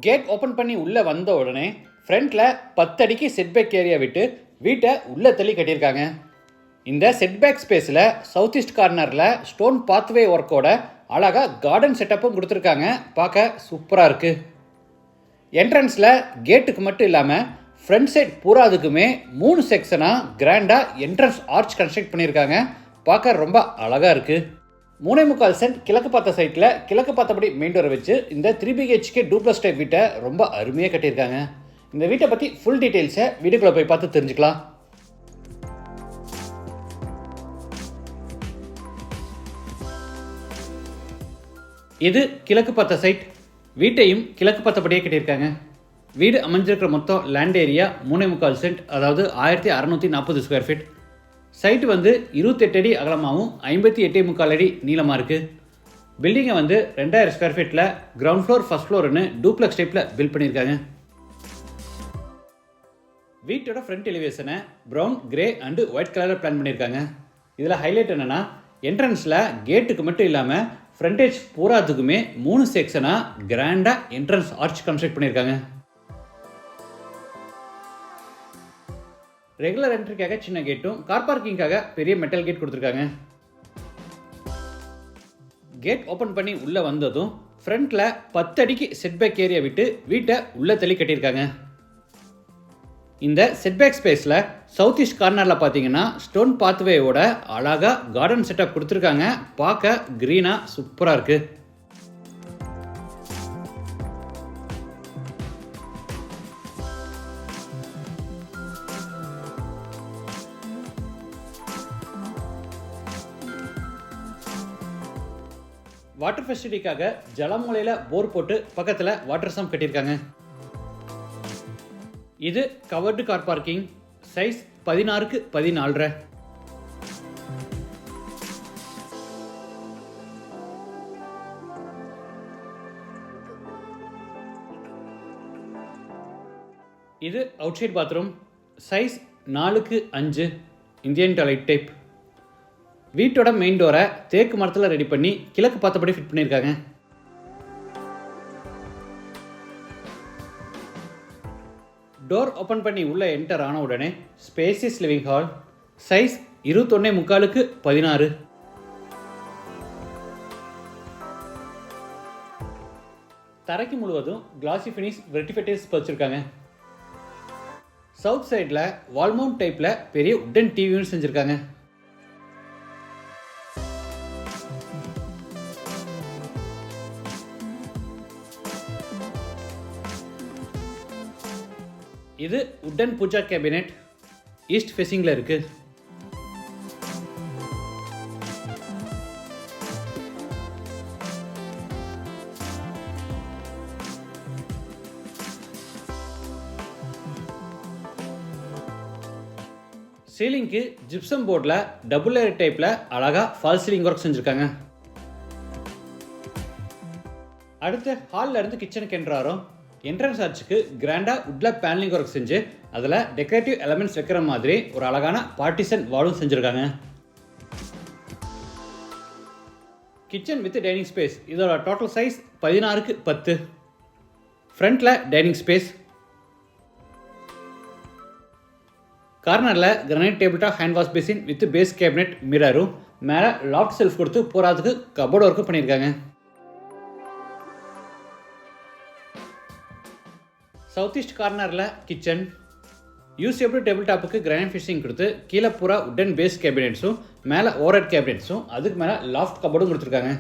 Gate open பண்ணி உள்ளே வந்த உடனே ஃப்ரண்ட்டில் 10 அடிக்கு செட்பேக் ஏரியா விட்டு வீட்டை உள்ளே தள்ளி கட்டியிருக்காங்க. இந்த செட்பேக் ஸ்பேஸில் சவுத் ஈஸ்ட் கார்னரில் ஸ்டோன் பாத்வே ஒர்க்கோட அழகாக கார்டன் செட்டப்பும் கொடுத்துருக்காங்க. பார்க்க சூப்பராக இருக்குது. என்ட்ரன்ஸில் கேட்டுக்கு மட்டும் இல்லாமல் ஃப்ரண்ட் சைட் பூராதுக்குமே 3 செக்ஷனாக கிராண்டாக என்ட்ரன்ஸ் ஆர்ச் கன்ஸ்ட்ரக்ட் பண்ணியிருக்காங்க. பார்க்க ரொம்ப அழகாக இருக்குது. 3.25 சென்ட் கிழக்கு பார்த்த சைட்டில் கிழக்கு பார்த்தபடி மெயின் டோரை வச்சு இந்த 3 BHK டூப்ளஸ் டைப் வீட்டை ரொம்ப அருமையாக கட்டியிருக்காங்க. இந்த வீட்டை பற்றி ஃபுல் டீட்டெயில்ஸை வீட்டுக்குள்ளே போய் பார்த்து தெரிஞ்சுக்கலாம். இது கிழக்கு பார்த்த சைட். வீட்டையும் கிழக்கு பார்த்தபடியே கட்டியிருக்காங்க. வீடு அமைஞ்சிருக்கிற மொத்தம் லேண்ட் ஏரியா 3.25 சென்ட், அதாவது 1640 ஸ்கொயர் ஃபீட். சைட்டு வந்து 28 அடி அகலமாகவும் 58.25 அடி நீளமாக இருக்குது. பில்டிங்கை வந்து 2000 ஸ்கொயர் ஃபீட்டில் கிரவுண்ட் ஃப்ளோர் ஃபர்ஸ்ட் ஃப்ளோர்னு டூப்ளக்ஸ் டைப்பில் பில்ட் பண்ணியிருக்காங்க. வீட்டோட ஃப்ரண்ட் எலிவேஷனை ப்ரௌன், கிரே அண்டு ஒயிட் கலரில் பிளான் பண்ணியிருக்காங்க. இதில் ஹைலைட் என்னென்னா என்ட்ரன்ஸில் கேட்டுக்கு மட்டும் இல்லாமல் ஃப்ரண்டேஜ் பூராத்துக்குமே 3 செக்ஷனாக கிராண்டாக என்ட்ரன்ஸ் ஆர்ச் கன்ஸ்ட்ரக்ட் பண்ணியிருக்காங்க. ரெகுலர் என்ட்ரிக்காக சின்ன கேட்டும் கார் பார்க்கிங்காக பெரிய மெட்டல் கேட் கொடுத்துருக்காங்க. கேட் ஓப்பன் பண்ணி உள்ளே வந்ததும் ஃப்ரண்ட்டில் 10 அடிக்கு செட்பேக் ஏரியா விட்டு வீட்டை உள்ளே தள்ளி கட்டியிருக்காங்க. இந்த செட்பேக் ஸ்பேஸில் சவுத் ஈஸ்ட் கார்னரில் பார்த்தீங்கன்னா ஸ்டோன் பாத்வேயோட அழகாக கார்டன் செட்டப் கொடுத்துருக்காங்க. பார்க்க க்ரீனாக சூப்பராக இருக்குது. வாட்டர் ஃபெசிலிட்டிக்காக ஜலமூலையில் போர் போட்டு பக்கத்தில் வாட்டர் சம்ப் கட்டியிருக்காங்க. இது கவர்டு கார் பார்க்கிங். சைஸ் 16க்கு 14.5. இது அவுட் சைட் பாத்ரூம். சைஸ் 4க்கு 5 இந்தியன் டாய்லெட் டைப். வீட்டோட மெயின் டோரை தேக்கு மரத்தில் ரெடி பண்ணி கிழக்கு பார்த்தபடி ஃபிட் பண்ணியிருக்காங்க. டோர் ஓப்பன் பண்ணி உள்ளே என்டர் ஆன உடனே ஸ்பேசியஸ் லிவிங் ஹால். சைஸ் 21.25க்கு 16. தரைக்கு முழுவதும் கிளாசி ஃபினிஷ் வெர்டிஃபைடைல்ஸ் பதிச்சிருக்காங்க. சவுத் சைடில் வால்மவுண்ட் டைப்பில் பெரிய உட்டன் டிவி யூனிட் செஞ்சுருக்காங்க. இது உட்டன் பூஜா கேபினெட். ஈஸ்ட் ஃபேஸிங்கில் இருக்குது. சீலிங்க்கு ஜிப்சம் போர்டில் டபுள் லேயர் டைப்பில் அழகாக ஃபால் சீலிங் ஒர்க் செஞ்சுருக்காங்க. அடுத்து ஹாலில் இருந்து கிச்சனுக்கு என்ட்ராரோம். என்ட்ரன்ஸ் ஆர்ச்சுக்கு கிராண்டாக உட்டில் பேனலிங் ஒர்க் செஞ்சு அதில் டெக்கரேட்டிவ் எலமெண்ட்ஸ் வைக்கிற மாதிரி ஒரு அழகான பார்ட்டிஷன் வாலும் செஞ்சுருக்காங்க. Kitchen with dining space. இதோட டோட்டல் சைஸ் 16க்கு 10. ஃப்ரண்ட்டில் டைனிங் ஸ்பேஸ். கார்னரில் granite table top hand wash basin with base cabinet மிரரும் மேலே லாஃப்ட் செல்ஃப் கொடுத்து போகிறதுக்கு கபோர்டு ஒர்க்கு பண்ணியிருக்காங்க. சவுத் ஈஸ்ட் கார்னரில் கிச்சன். யூஸபிள் டேபிள் டாப்புக்கு கிரானைட் ஃபினிஷிங் கொடுத்து கீழே பூரா உட்டன் பேஸ் கேபினெட்ஸும் மேலே ஓவர்ஹெட் கேபினெட்ஸும் அதுக்கு மேலே லாஃப்ட் கபோர்டும் கொடுத்துருக்காங்க.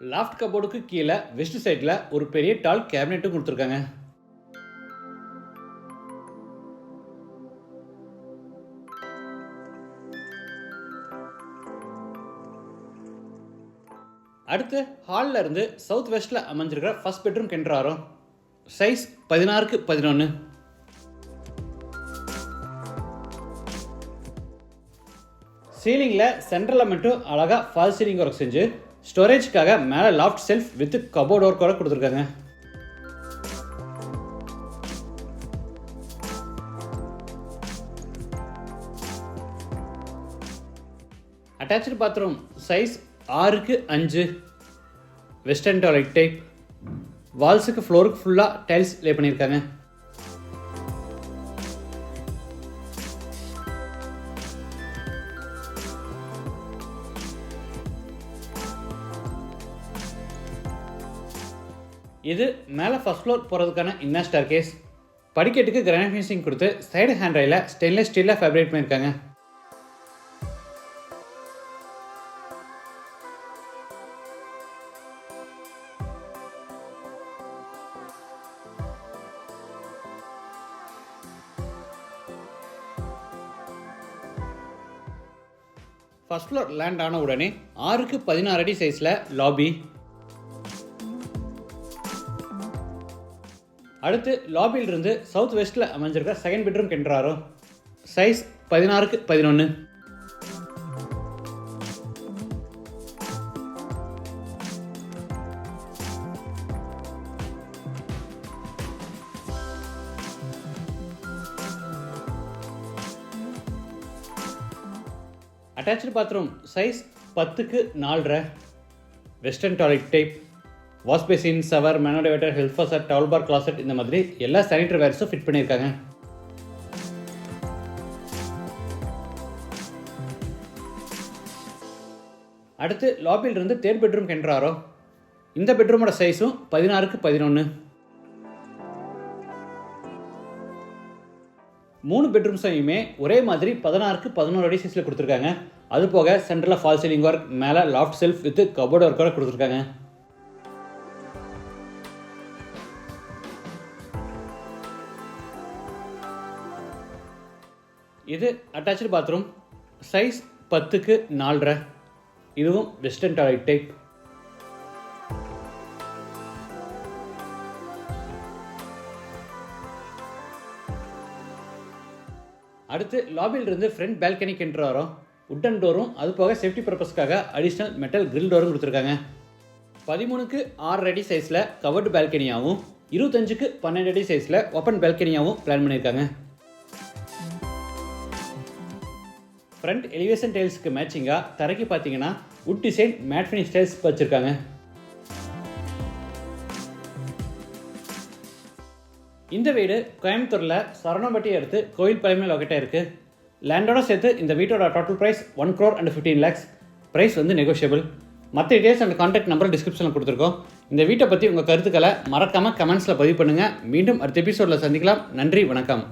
லாஃப்ட் கபோர்டுக்கு கீழே வெஸ்ட் சைடில் ஒரு பெரிய டால் கேபினெட்டும் கொடுத்துருக்காங்க. அடுத்து ஹாலில் இருந்து சவுத் வெஸ்ட்டில் அமைஞ்சிருக்கிற ஃபர்ஸ்ட் பெட்ரூம் என்டர் ஆகிறோம். Size 16x11. சீலிங்கில் சென்ட்ரலில் மட்டும் அழகாக ஃபால் சீலிங் ஒர்க் செஞ்சு ஸ்டோரேஜ்க்காக மேலே லாஃப்ட் செல்ஃப் வித் கபோர்ட் ஒர்க்கோட கொடுத்துருக்காங்க. Attach bathroom size 6x5. Western toilet type. வால்ஸுக்கு ஃப்ளோருக்கு ஃபுல்லாக டைல்ஸ் லே பண்ணியிருக்காங்க. இது மேலே ஃபர்ஸ்ட் ஃப்ளோர் போகிறதுக்கான இன்னர் ஸ்டேர்கேஸ். படிக்கட்டுக்கு கிரானைட் ஃபினிஷிங் கொடுத்து சைடு ஹேண்ட் ரையில் ஸ்டெயின்லெஸ் ஸ்டீலில் ஃபேப்ரிகேட் பண்ணியிருக்காங்க. ஃபர்ஸ்ட் ஃப்ளோர் லேண்ட் ஆன உடனே 6x16 அடி சைஸில் லாபி. அடுத்து லாபியிலிருந்து சவுத் வெஸ்ட்டில் அமைஞ்சிருக்க செகண்ட் பெட்ரூம் என்டர் ஆகிறோம். Size 16x11. Attach bathroom size 10x4. Western toilet type. Wash basin, shower, மேனோடைவேட்டர், health faucet, towel bar, closet இந்த மாதிரி எல்லா சானிட்டரி வேர்ஸும் ஃபிட் பண்ணியிருக்காங்க. அடுத்து லாபியிலிருந்து தேர்ட் பெட்ரூம் என்டர் ஆகிறோம். இந்த பெட்ரூமோட சைஸும் 16x11. 3 பெட்ரூம்ஸையுமே ஒரே மாதிரி 16x11 அடி சைஸில் கொடுத்துருக்காங்க. அது போக சென்டரில் ஃபால் சீலிங் ஒர்க், மேலே லாஃப்ட் செல்ஃப் வித் கபோர்ட் ஒர்க்கோட கொடுத்துருக்காங்க. இது அட்டாச்சு பாத்ரூம் சைஸ் 10x4. இதுவும் வெஸ்டர்ன் டாய்லெட் டைப். அடுத்து லாபியிலிருந்து ஃப்ரண்ட் பால்கனிக்கு என்டர் ஆகிறோம். உட்டன் டோரும் அது போக சேஃப்டி பர்பஸ்க்காக அடிஷ்னல் மெட்டல் கிரில் டோரும் கொடுத்துருக்காங்க. 13x6 அடி சைஸில் கவர்டு பால்கனியாகவும் 25x12 அடி சைஸில் ஓப்பன் பால்கனியாகவும் பிளான் பண்ணியிருக்காங்க. ஃப்ரண்ட் எலிவேஷன் டைல்ஸுக்கு மேட்சிங்காக தரைக்கு பார்த்தீங்கன்னா wood design matte finish tiles வச்சுருக்காங்க. இந்த வீடு கோயம்புத்தூரில் சரவணம்பட்டி அடுத்து கோயில்பாளையம் லொக்கேட்டாக இருக்குது. லேண்டோட சேர்த்து இந்த வீட்டோட டோட்டல் ப்ரைஸ் 1,15 lakhs. ப்ரைஸ் வந்து நெகோஷியபிள். மற்ற டீடைல்ஸ் அண்ட் கான்டாக்ட் நம்பர் டிஸ்கிரிப்ஷனில் கொடுத்துருக்கோம். இந்த வீட்டை பற்றி உங்கள் கருத்துக்களை மறக்காமல் கமெண்ட்ஸில் பதிவு பண்ணுங்கள். மீண்டும் அடுத்த எபிசோடில் சந்திக்கலாம். நன்றி, வணக்கம்.